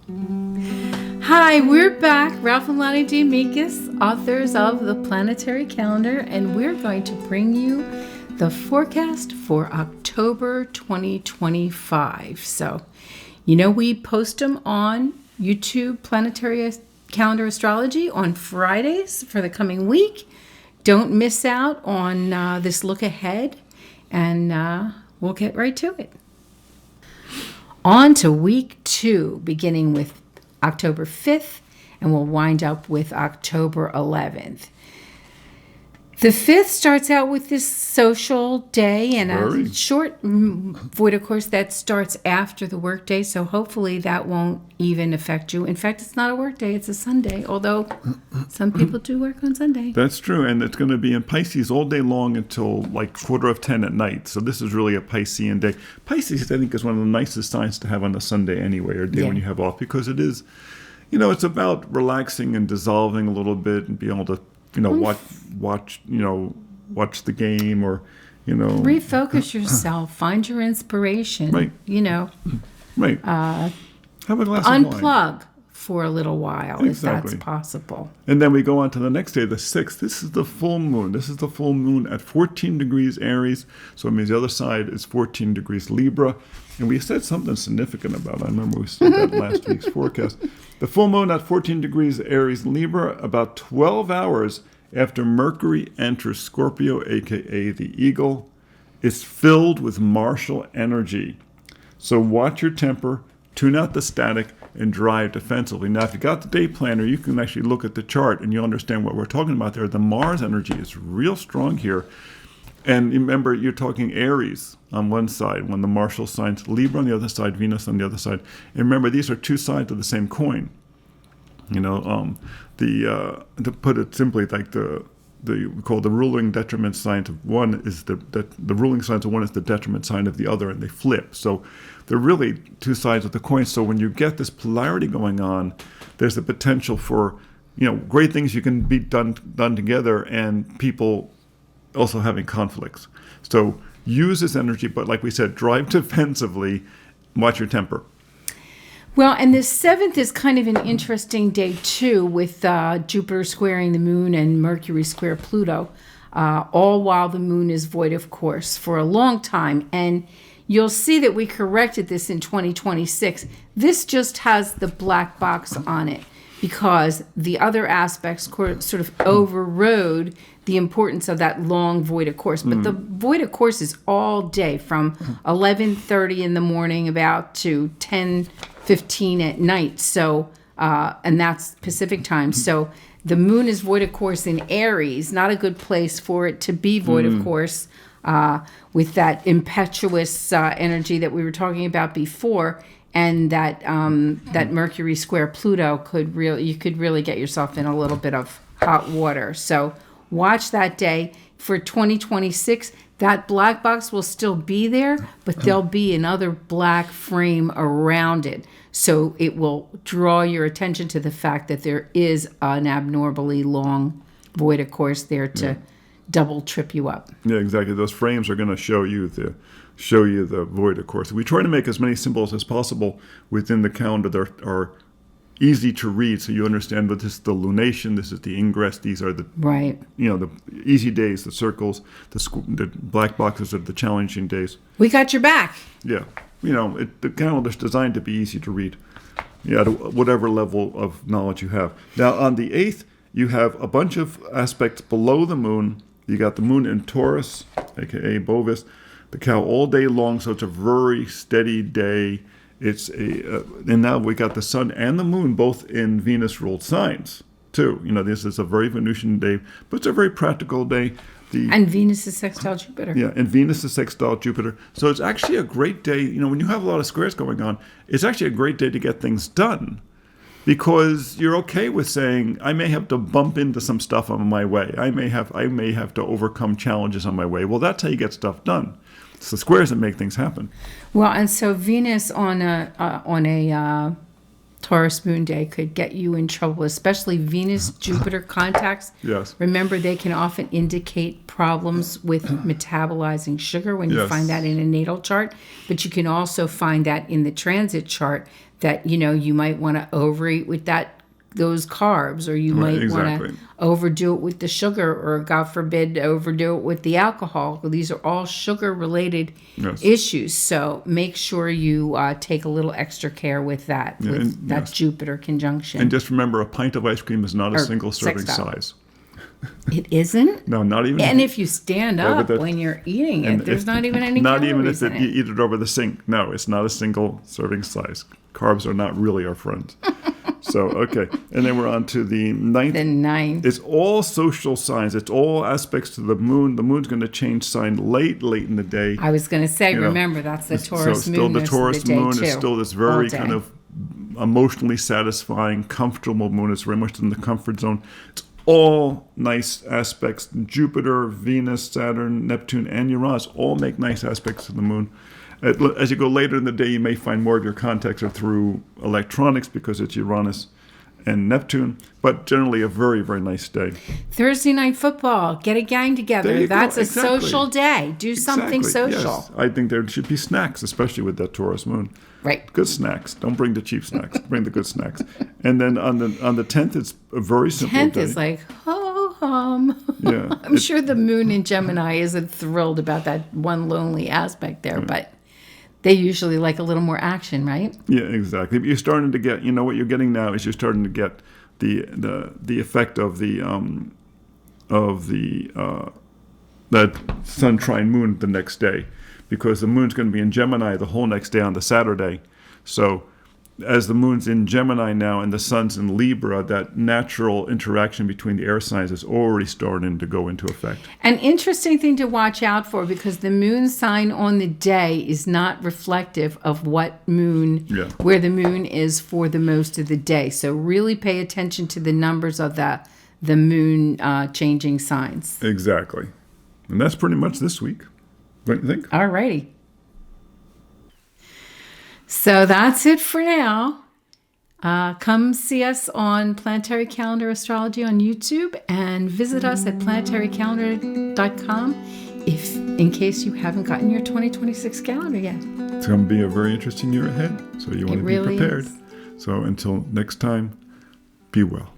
Hi, we're back. Ralph and Lonnie D. Meekus, authors of the Planetary Calendar, and we're going to bring you the forecast for October 2025. So, we post them on YouTube, Planetary Calendar Astrology, on Fridays for the coming week. Don't miss out on this look ahead, and we'll get right to it. On to week 2, beginning with October 5th, and we'll wind up with October 11th. The 5th starts out with this social day and a short void, of course, that starts after the workday, so hopefully that won't even affect you. In fact, it's not a workday, it's a Sunday, although some people do work on Sunday. That's true, and it's going to be in Pisces all day long until like 9:45 at night, so this is really a Piscean day. Pisces, I think, is one of the nicest signs to have on a Sunday anyway, or day when you have off, because it is, it's about relaxing and dissolving a little bit and being able to watch the game, or refocus yourself, find your inspiration, right? Right. Have a glass of wine. Unplug for a little while, if that's possible. And then we go on to the next day, the 6th. This is the full moon. This is the full moon at 14 degrees Aries. So it means the other side is 14 degrees Libra. And we said something significant about it. I remember we said that last week's forecast. The full moon at 14 degrees Aries Libra, about 12 hours after Mercury enters Scorpio, a.k.a. the eagle, is filled with martial energy. So watch your temper, tune out the static, and drive defensively. Now, if you got the day planner, you can actually look at the chart and you'll understand what we're talking about there. The Mars energy is real strong here. And remember, you're talking Aries on one side, one of the martial signs, Libra on the other side, Venus on the other side. And remember, these are two sides of the same coin. To put it simply, like we call the ruling detriment signs of one is the ruling signs of one is the detriment sign of the other, and they flip. So they're really two sides of the coin. So when you get this polarity going on, there's the potential for great things you can be done together, and people also having conflicts. So use this energy, but like we said, drive defensively, watch your temper. Well, and the 7th is kind of an interesting day, too, with Jupiter squaring the moon and Mercury square Pluto, all while the moon is void, of course, for a long time. And you'll see that we corrected this in 2026. This just has the black box on it because the other aspects sort of overrode the importance of that long void of course. But the void of course is all day from 11:30 in the morning about to 10:15 at night. So, and that's Pacific time. So the moon is void of course in Aries, not a good place for it to be void of course, with that impetuous energy that we were talking about before. And that Mercury square Pluto you could really get yourself in a little bit of hot water. So watch that day. For 2026, that black box will still be there, but there'll be another black frame around it. So it will draw your attention to the fact that there is an abnormally long void, of course, there to double trip you up. Yeah, exactly. Those frames are going to show you the void, of course. We try to make as many symbols as possible within the calendar that are easy to read, so you understand that this is the lunation, this is the ingress, these are the the easy days, the circles, the black boxes are the challenging days. We got your back. Yeah, the calendar's designed to be easy to read, to whatever level of knowledge you have. Now on the 8th, you have a bunch of aspects below the moon. You got the moon in Taurus, aka Bovis, the cow all day long, so it's a very steady day. It's and now we got the sun and the moon both in Venus-ruled signs too. This is a very Venusian day, but it's a very practical day. And Venus is sextile Jupiter. Yeah, and Venus is sextile Jupiter. So it's actually a great day. When you have a lot of squares going on, it's actually a great day to get things done, because you're okay with saying, I may have to bump into some stuff on my way. I may have to overcome challenges on my way. Well, that's how you get stuff done. It's the squares that make things happen. Well, and so Venus on a Taurus moon day could get you in trouble, especially Venus-Jupiter contacts. Yes. Remember, they can often indicate problems with metabolizing sugar when you find that in a natal chart, but you can also find that in the transit chart, that, you might want to overeat with those carbs, or you might want to overdo it with the sugar, or God forbid, overdo it with the alcohol. These are all sugar-related issues. So make sure you take a little extra care with that, Jupiter conjunction. And just remember, a pint of ice cream is not a single serving size. It isn't? No, not even. And if you stand up when you're eating it, there's not even any calories even if in you eat it over the sink. No, it's not a single serving size. Carbs are not really our friends. So, okay. And then we're on to the 9th. The 9th. It's all social signs. It's all aspects to the moon. The moon's going to change sign late in the day. I was going to say, remember, that's the Taurus moon. So still the Taurus moon is still this very kind of emotionally satisfying, comfortable moon. It's very much in the comfort zone. It's all nice aspects. Jupiter, Venus, Saturn, Neptune, and Uranus all make nice aspects to the moon. As you go later in the day, you may find more of your contacts are through electronics because it's Uranus and Neptune, but generally a very, very nice day. Thursday night football. Get a gang together. That's a social day. Do something social. Yes. I think there should be snacks, especially with that Taurus moon. Right. Good snacks. Don't bring the cheap snacks. Bring the good snacks. And then on the 10th, it's a very simple day. 10th is like, ho-hum. Yeah. I'm sure the moon in Gemini isn't thrilled about that one lonely aspect there, but they usually like a little more action, right? Yeah, exactly. But you're starting to get, what you're getting now is you're starting to get the effect of that sun trine moon the next day, because the moon's going to be in Gemini the whole next day on the Saturday. So as the moon's in Gemini now and the sun's in Libra, that natural interaction between the air signs is already starting to go into effect. An interesting thing to watch out for, because the moon sign on the day is not reflective of where the moon is for the most of the day. So really pay attention to the numbers of the moon changing signs. Exactly. And that's pretty much this week. Don't you think? All righty. So that's it for now. Come see us on Planetary Calendar Astrology on YouTube, and visit us at planetarycalendar.com in case you haven't gotten your 2026 calendar yet. It's going to be a very interesting year ahead, so you want to be prepared. So until next time, be well.